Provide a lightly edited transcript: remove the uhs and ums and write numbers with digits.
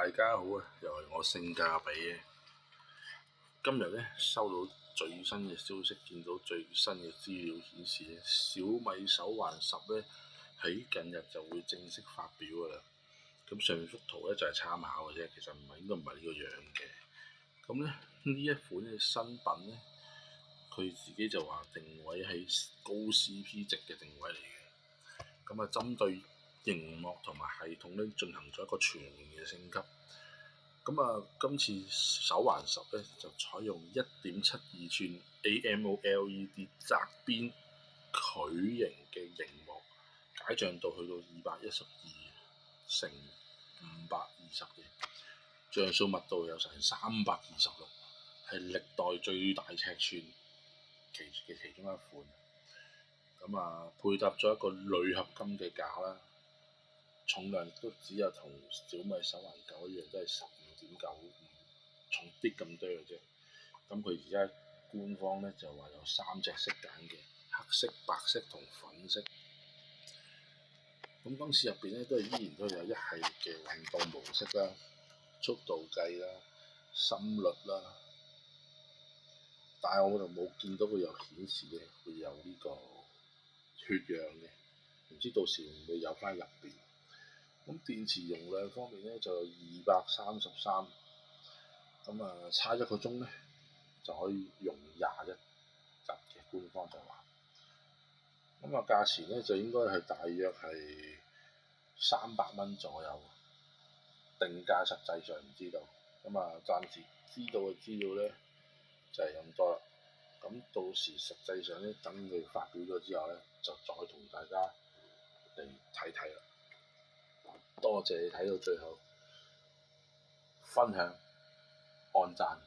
大家好啊，又係我性價比嘅。今日咧收到最新嘅消息，見到最新嘅資料顯示咧，小米手環10咧喺近日就會正式發表噶啦。咁上面幅圖咧就係參考嘅啫，其實應該唔係呢個樣嘅。咁咧呢一款嘅新品咧，佢自己就話定位係高 CP 值嘅定位嚟嘅。咁啊，針對螢幕同埋系統咧進行咗一個全面嘅升級。咁啊，今次手環10咧就採用1.72寸 AMOLED 側邊矩形嘅螢幕，解像度去到212乘520嘅，像素密度有成326，係歷代最大尺寸其中一款。咁啊，配搭咗一個鋁合金嘅架啦。重量都只有同小米手環9一樣，都係15.95，重啲咁多嘅啫。咁佢而家官方咧就話有3隻色揀嘅，黑色、白色同粉色。咁今次入邊咧都係依然都有一系列嘅運動模式啦、速度計啦、心率啦，但係我就冇見到佢有顯示咧會有呢個血氧嘅，唔知到時會唔會有翻入邊。咁電池容量方面咧就有233，咁啊差1個鐘咧就可以用21日嘅，官方就話。咁啊價錢咧就應該係大約係300蚊左右，定價實際上唔知道。咁啊暫時知道嘅資料咧就係咁多啦。咁到時實際上咧等佢發表咗之後咧，就再同大家嚟睇睇啦。多謝你睇到最後，分享、按讚。